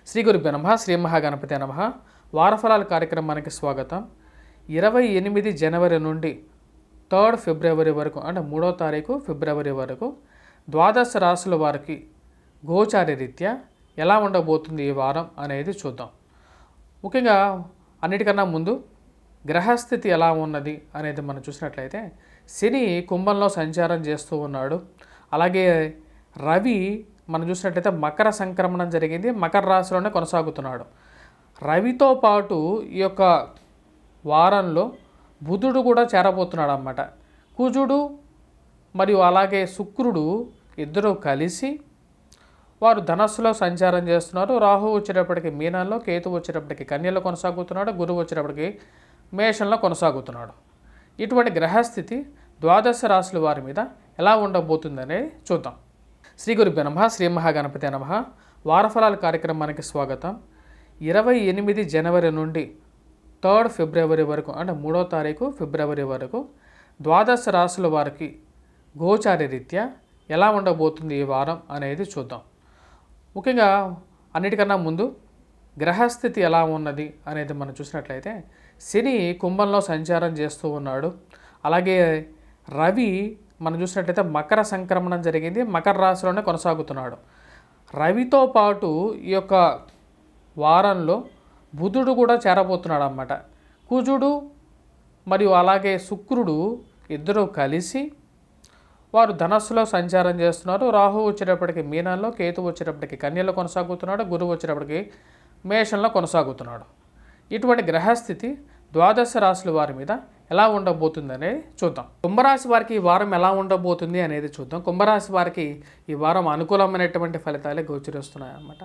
శ్రీ గురుభ్యో నమః శ్రీ మహాగణపతి నమః వారఫలాల కార్యక్రమానికి స్వాగతం. 28 జనవరి నుండి 3 ఫిబ్రవరి వరకు అంటే 3వ తారీఖు ఫిబ్రవరి వరకు ద్వాదశ రాశుల వారికి గోచార రీత్యా ఎలా ఉండబోతుంది ఈ వారం అనేది చూద్దాం. ముఖ్యంగా అన్నిటికన్నా ముందు గ్రహస్థితి ఎలా ఉన్నది అనేది మనం చూసినట్లయితే శని కుంభంలో సంచారం చేస్తూ ఉన్నాడు. అలాగే రవి మనం చూసినట్లయితే మకర సంక్రమణం జరిగింది, మకర రాశిలోనే కొనసాగుతున్నాడు. రవితో పాటు ఈ యొక్క వారంలో బుధుడు కూడా చేరబోతున్నాడు అన్నమాట. కుజుడు మరియు అలాగే శుక్రుడు ఇద్దరు కలిసి వారు ధనస్సులో సంచారం చేస్తున్నారు. రాహు వచ్చేటప్పటికి మీనంలో, కేతు వచ్చేటప్పటికి కన్యలో కొనసాగుతున్నాడు, గురువు వచ్చేటప్పటికి మేషంలో కొనసాగుతున్నాడు. ఇటువంటి గ్రహస్థితి ద్వాదశ రాశుల వారి మీద ఎలా ఉండబోతుందనేది చూద్దాం. శ్రీ గురుభ్యో నమః శ్రీ మహాగణపతి నమః వారఫలాల కార్యక్రమానికి స్వాగతం. 28 జనవరి నుండి 3 ఫిబ్రవరి వరకు అంటే 3వ తారీఖు ఫిబ్రవరి వరకు ద్వాదశ రాశుల వారికి గోచార రీత్యా ఎలా ఉండబోతుంది ఈ వారం అనేది చూద్దాం. ముఖ్యంగా అన్నిటికన్నా ముందు గ్రహస్థితి ఎలా ఉన్నది అనేది మనం చూసినట్లయితే శని కుంభంలో సంచారం చేస్తూ ఉన్నాడు. అలాగే రవి మనం చూసినట్లయితే మకర సంక్రమణం జరిగింది, మకర రాశిలోనే కొనసాగుతున్నాడు. రవితో పాటు ఈ యొక్క వారంలో బుధుడు కూడా చేరబోతున్నాడు అన్నమాట. కుజుడు మరియు అలాగే శుక్రుడు ఇద్దరు కలిసి వారు ధనస్సులో సంచారం చేస్తున్నారు. రాహు వచ్చేటప్పటికి మీనంలో, కేతు వచ్చేటప్పటికి కన్యలో కొనసాగుతున్నాడు, గురువు వచ్చేటప్పటికి మేషంలో కొనసాగుతున్నాడు. ఇటువంటి గ్రహస్థితి ద్వాదశ రాశుల వారి మీద ఎలా ఉండబోతుంది అనేది చూద్దాం. కుంభరాశి వారికి ఈ వారం ఎలా ఉండబోతుంది అనేది చూద్దాం. కుంభరాశి వారికి ఈ వారం అనుకూలమైనటువంటి ఫలితాలే గోచరిస్తున్నాయి అన్నమాట.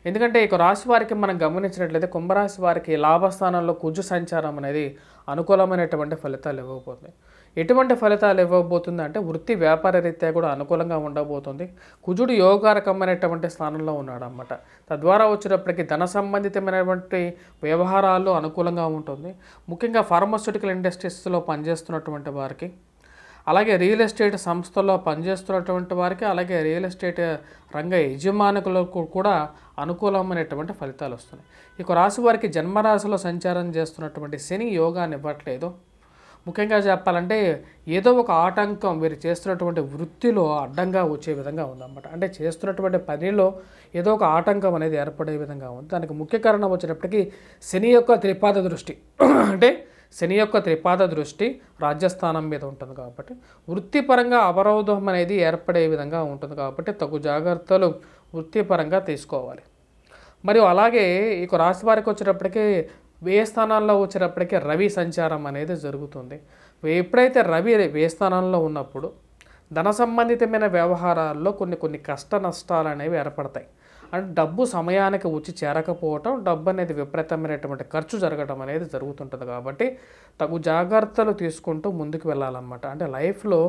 ఎందుకంటే ఈ రాశి వారికి మనం గమనించినట్లయితే కుంభరాశి వారికి లాభస్థానంలో కుజు సంచారం అనేది అనుకూలమైనటువంటి ఫలితాలు ఇవ్వబోతుంది. ఎటువంటి ఫలితాలు ఇవ్వబోతుంది అంటే వృత్తి వ్యాపార రీత్యా కూడా అనుకూలంగా ఉండబోతుంది. కుజుడు యోగకారకమైనటువంటి స్థానంలో ఉన్నాడు అన్నమాట. తద్వారా వచ్చేటప్పటికి ధన సంబంధితమైనటువంటి వ్యవహారాల్లో అనుకూలంగా ఉంటుంది. ముఖ్యంగా ఫార్మాస్యూటికల్ ఇండస్ట్రీస్లో పనిచేస్తున్నటువంటి వారికి, అలాగే రియల్ ఎస్టేట్ సంస్థల్లో పనిచేస్తున్నటువంటి వారికి, అలాగే రియల్ ఎస్టేట్ రంగ యజమానులకు కూడా అనుకూలమైనటువంటి ఫలితాలు వస్తున్నాయి. ఇక రాశి వారికి జన్మరాశిలో సంచారం చేస్తున్నటువంటి శని యోగాన్ని ఇవ్వట్లేదు. ముఖ్యంగా చెప్పాలంటే ఏదో ఒక ఆటంకం వీరు చేస్తున్నటువంటి వృత్తిలో అడ్డంగా వచ్చే విధంగా ఉందన్నమాట. అంటే చేస్తున్నటువంటి పనిలో ఏదో ఒక ఆటంకం అనేది ఏర్పడే విధంగా ఉంది. దానికి ముఖ్య కారణం వచ్చేటప్పటికి శని యొక్క త్రిపాద దృష్టి అంటే శని యొక్క త్రిపాద దృష్టి రాజ్యస్థానం మీద ఉంటుంది కాబట్టి వృత్తిపరంగా అవరోధం అనేది ఏర్పడే విధంగా ఉంటుంది కాబట్టి తగు జాగ్రత్తలు వృత్తిపరంగా తీసుకోవాలి. మరియు అలాగే ఇక రాశి వారికి వచ్చేటప్పటికి వ్యయ స్థానాల్లో వచ్చేటప్పటికీ రవి సంచారం అనేది జరుగుతుంది. ఎప్పుడైతే రవి వ్యయ స్థానంలో ఉన్నప్పుడు ధన సంబంధితమైన వ్యవహారాల్లో కొన్ని కష్ట నష్టాలు అనేవి ఏర్పడతాయి. అంటే డబ్బు సమయానికి వచ్చి చేరకపోవటం, డబ్బు అనేది విపరీతమైనటువంటి ఖర్చు జరగడం అనేది జరుగుతుంటుంది. కాబట్టి తగు జాగ్రత్తలు తీసుకుంటూ ముందుకు వెళ్ళాలన్నమాట. అంటే లైఫ్లో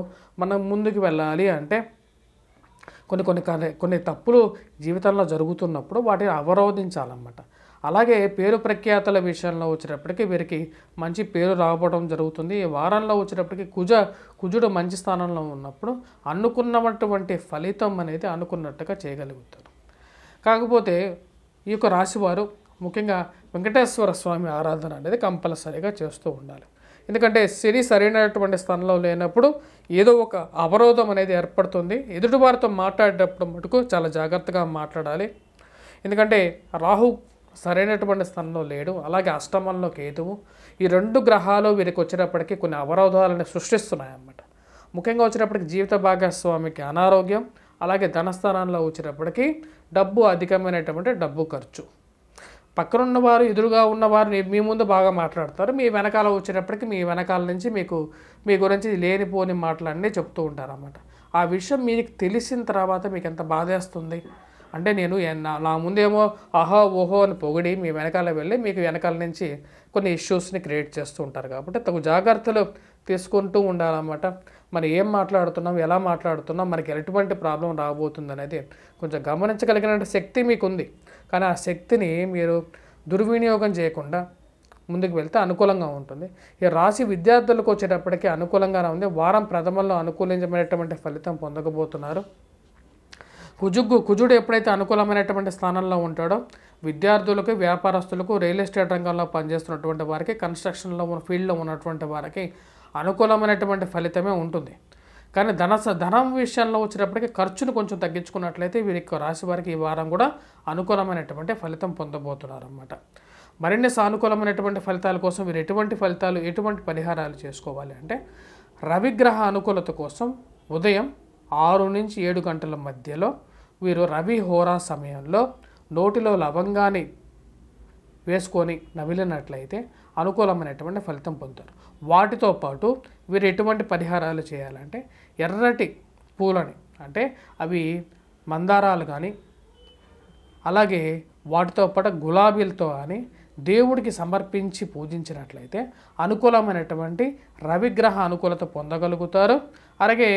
మనం ముందుకు వెళ్ళాలి అంటే కొన్ని తప్పులు జీవితంలో జరుగుతున్నప్పుడు వాటిని అవరోధించాలన్నమాట. అలాగే పేరు ప్రఖ్యాతల విషయంలో వచ్చేటప్పటికి వీరికి మంచి పేరు రావడం జరుగుతుంది. ఈ వారంలో వచ్చేటప్పటికి కుజుడు మంచి స్థానంలో ఉన్నప్పుడు అనుకున్నటువంటి ఫలితం అనేది అనుకున్నట్టుగా చేయగలుగుతారు. కాకపోతే ఈ యొక్క రాశివారు ముఖ్యంగా వెంకటేశ్వర స్వామి ఆరాధన అనేది కంపల్సరీగా చేస్తూ ఉండాలి. ఎందుకంటే శని సరైనటువంటి స్థానంలో లేనప్పుడు ఏదో ఒక అవరోధం అనేది ఏర్పడుతుంది. ఎదుటివారితో మాట్లాడేటప్పుడు మటుకు చాలా జాగ్రత్తగా మాట్లాడాలి. ఎందుకంటే రాహు సరైనటువంటి స్థానంలో లేడు, అలాగే అష్టమంలో కేతువు, ఈ 2 గ్రహాలు వీరికి వచ్చేటప్పటికి కొన్ని అవరోధాలను సృష్టిస్తున్నాయి అన్నమాట. ముఖ్యంగా వచ్చేటప్పటికి జీవిత భాగస్వామికి అనారోగ్యం, అలాగే ధనస్థానంలో వచ్చేటప్పటికి డబ్బు అధికమైనటువంటి డబ్బు ఖర్చు. పక్కనున్నవారు ఎదురుగా ఉన్నవారు మీ ముందు బాగా మాట్లాడతారు, మీ వెనకాల వచ్చేటప్పటికి మీ వెనకాల నుంచి మీ గురించి లేనిపోని మాటలన్నీ చెప్తూ ఉంటారన్నమాట. ఆ విషయం మీకు తెలిసిన తర్వాత మీకు ఎంత బాధేస్తుంది అంటే నేను నా ముందేమో ఆహో ఓహో అని పొగిడి మీ వెనకాల వెళ్ళి మీకు వెనకాల నుంచి కొన్ని ఇష్యూస్ని క్రియేట్ చేస్తూ ఉంటారు. కాబట్టి తగు జాగ్రత్తలు తీసుకుంటూ ఉండాలన్నమాట. మరి ఏం మాట్లాడుతున్నాం, ఎలా మాట్లాడుతున్నాం, మనకి ఎటువంటి ప్రాబ్లం రాబోతుంది అనేది కొంచెం గమనించగలిగిన శక్తి మీకు ఉంది. కానీ ఆ శక్తిని మీరు దుర్వినియోగం చేయకుండా ముందుకు వెళ్తే అనుకూలంగా ఉంటుంది. ఈ రాశి విద్యార్థులకు వచ్చేటప్పటికీ అనుకూలంగానే ఉంది. వారం ప్రథమంలో అనుకూలించమైనటువంటి ఫలితం పొందకపోతున్నారు. కుజుడు ఎప్పుడైతే అనుకూలమైనటువంటి స్థానంలో ఉంటాడో విద్యార్థులకు, వ్యాపారస్తులకు, రియల్ ఎస్టేట్ రంగంలో పనిచేస్తున్నటువంటి వారికి, కన్స్ట్రక్షన్లో ఫీల్డ్లో ఉన్నటువంటి వారికి అనుకూలమైనటువంటి ఫలితమే ఉంటుంది. కానీ ధనం విషయంలో వచ్చేటప్పటికి ఖర్చును కొంచెం తగ్గించుకున్నట్లయితే వీరికి రాశి వారికి ఈ వారం కూడా అనుకూలమైనటువంటి ఫలితం పొందబోతున్నారు అన్నమాట. మరిన్ని సానుకూలమైనటువంటి ఫలితాల కోసం వీరు ఎటువంటి పరిహారాలు చేసుకోవాలి అంటే, రవిగ్రహ అనుకూలత కోసం ఉదయం 6 నుంచి 7 గంటల మధ్యలో వీరు రవి హోరా సమయంలో నోటిలో లవంగాన్ని వేసుకొని నమిలినట్లయితే అనుకూలమైనటువంటి ఫలితం పొందుతారు. వాటితో పాటు వీరు ఎటువంటి పరిహారాలు చేయాలంటే, ఎర్రటి పూలని అంటే అవి మందారాలు కానీ అలాగే వాటితో పాటు గులాబీలతో కానీ దేవుడికి సమర్పించి పూజించినట్లయితే అనుకూలమైనటువంటి రవిగ్రహ అనుకూలత పొందగలుగుతారు. అలాగే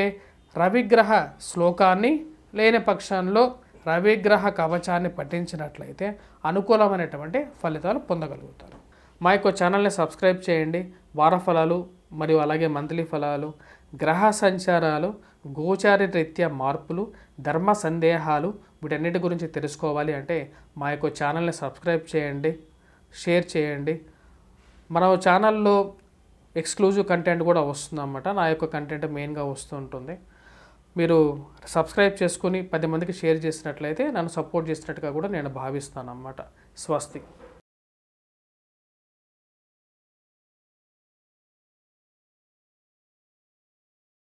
రవిగ్రహ శ్లోకాన్ని లేని పక్షంలో రవిగ్రహ కవచాన్ని పఠించినట్లయితే అనుకూలమైనటువంటి ఫలితాలు పొందగలుగుతారు. మా యొక్క ఛానల్ని సబ్స్క్రైబ్ చేయండి. వార ఫలాలు మరియు అలాగే మంత్లీ ఫలాలు, గ్రహ సంచారాలు, గోచార రీత్యా మార్పులు, ధర్మ సందేహాలు వీటన్నిటి గురించి తెలుసుకోవాలి అంటే మా యొక్క ఛానల్ని సబ్స్క్రైబ్ చేయండి, షేర్ చేయండి. మన ఛానల్లో ఎక్స్క్లూజివ్ కంటెంట్ కూడా వస్తుందన్నమాట. నా యొక్క కంటెంట్ మెయిన్గా వస్తూ ఉంటుంది. మీరు సబ్స్క్రైబ్ చేసుకుని 10 మందికి షేర్ చేసినట్లయితే నన్ను సపోర్ట్ చేసినట్టుగా కూడా నేను భావిస్తాను అన్నమాట. స్వస్తి.